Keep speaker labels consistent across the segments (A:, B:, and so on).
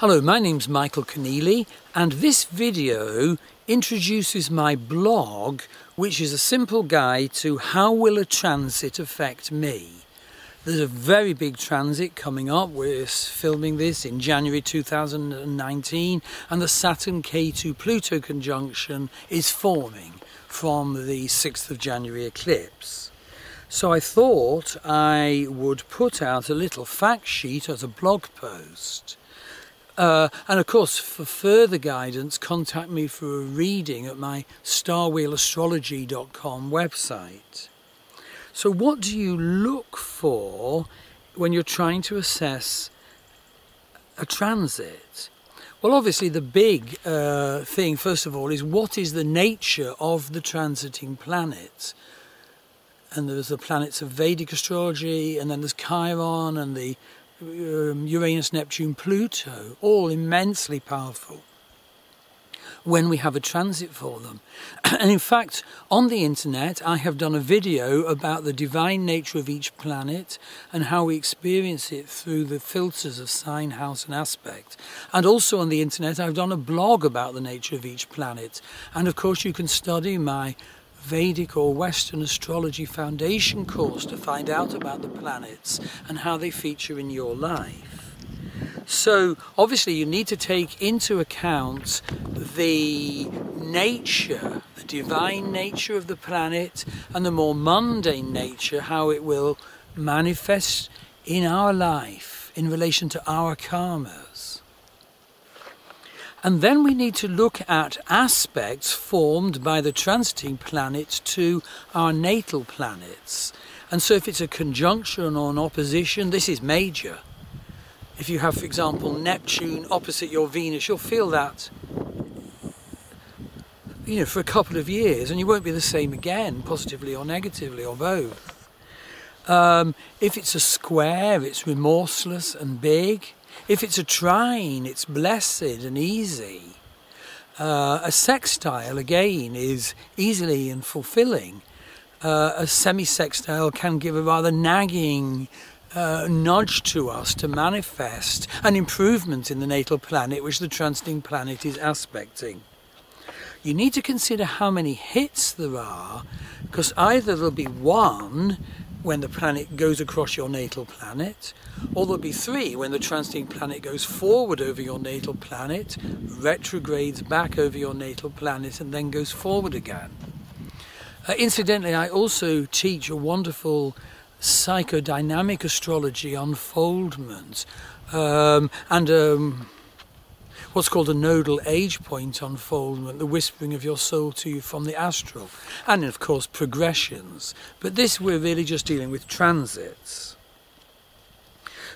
A: Hello, my name's Michael Conneely, and this video introduces my blog, which is a simple guide to how will a transit affect me. There's a very big transit coming up. We're filming this in January 2019, and the Saturn K2 Pluto conjunction is forming from the 6th of January eclipse. So I thought I would put out a little fact sheet as a blog post. And of course, for further guidance, contact me for a reading at my starwheelastrology.com website. So what do you look for when you're trying to assess a transit? Well, obviously the big thing, first of all, is what is the nature of the transiting planet? And there's the planets of Vedic astrology, and then there's Chiron and the Uranus, Neptune, Pluto, all immensely powerful when we have a transit for them. And in fact, on the internet, I have done a video about the divine nature of each planet and how we experience it through the filters of sign, house and aspect. And also on the internet, I've done a blog about the nature of each planet. And of course, you can study my Vedic or Western Astrology Foundation course to find out about the planets and how they feature in your life. So obviously you need to take into account the nature, the divine nature of the planet, and the more mundane nature, how it will manifest in our life in relation to our karmas. And then we need to look at aspects formed by the transiting planets to our natal planets. And so if it's a conjunction or an opposition, this is major. If you have, for example, Neptune opposite your Venus, you'll feel that, for a couple of years, and you won't be the same again, positively or negatively, or both. If it's a square, it's remorseless and big. If it's a trine, it's blessed and easy. A sextile, again, is easily and fulfilling. A semi-sextile can give a rather nagging nudge to us to manifest an improvement in the natal planet, which the transiting planet is aspecting. You need to consider how many hits there are, because either there'll be one when the planet goes across your natal planet, or there'll be three when the transiting planet goes forward over your natal planet, retrogrades back over your natal planet, and then goes forward again. Incidentally, I also teach a wonderful psychodynamic astrology unfoldment and what's called a nodal age point unfoldment, the whispering of your soul to you from the astral, and of course progressions. But this we're really just dealing with transits.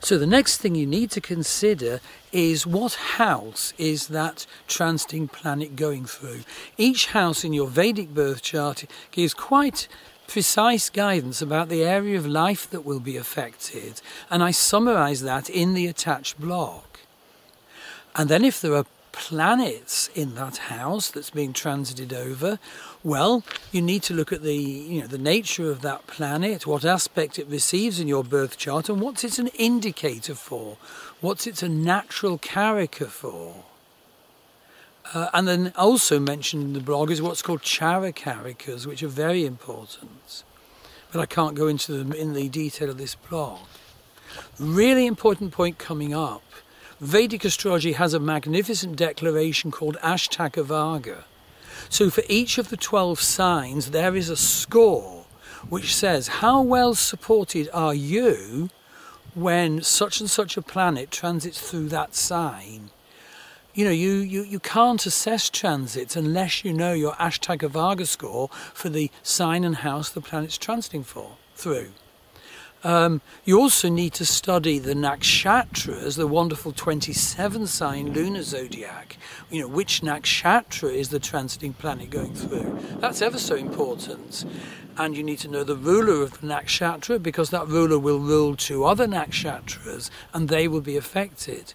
A: So the next thing you need to consider is what house is that transiting planet going through. Each house in your Vedic birth chart gives quite precise guidance about the area of life that will be affected, and I summarise that in the attached blog. And then if there are planets in that house that's being transited over, well, you need to look at the nature of that planet, what aspect it receives in your birth chart, and what's it an indicator for, what's it a natural character for. And then also mentioned in the blog is what's called characters, which are very important. But I can't go into them in the detail of this blog. Really important point coming up. Vedic astrology has a magnificent declaration called Ashtaka. So for each of the 12 signs, there is a score which says how well supported are you when such and such a planet transits through that sign. You can't assess transits unless you know your Ashtaka score for the sign and house the planet's transiting through. You also need to study the nakshatras, the wonderful 27-sign lunar zodiac. Which nakshatra is the transiting planet going through? That's ever so important. And you need to know the ruler of the nakshatra, because that ruler will rule two other nakshatras, and they will be affected.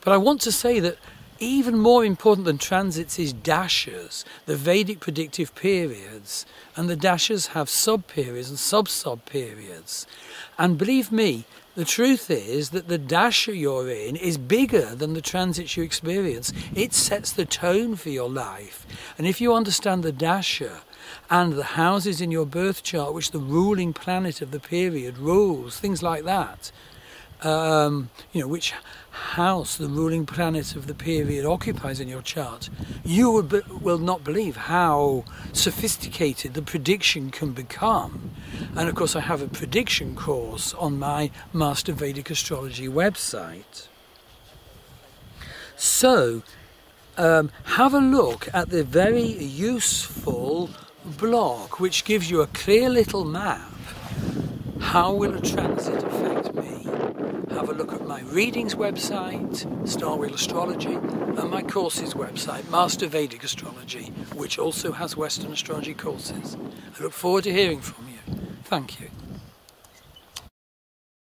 A: But I want to say that even more important than transits is dashas, the Vedic predictive periods, and the dashas have sub-periods and sub-sub-periods. And believe me, The truth is that the dasha you're in is bigger than the transits you experience. It sets the tone for your life. And if you understand the dasha and the houses in your birth chart, which the ruling planet of the period rules, things like that, which house the ruling planet of the period occupies in your chart, you will not believe how sophisticated the prediction can become. And of course I have a prediction course on my Master Vedic Astrology website. So have a look at the very useful blog, which gives you a clear little map. How will a transit affect me? Have a look at my readings website, Star Wheel Astrology, and my courses website, Master Vedic Astrology, which also has Western astrology courses. I look forward to hearing from you. Thank you.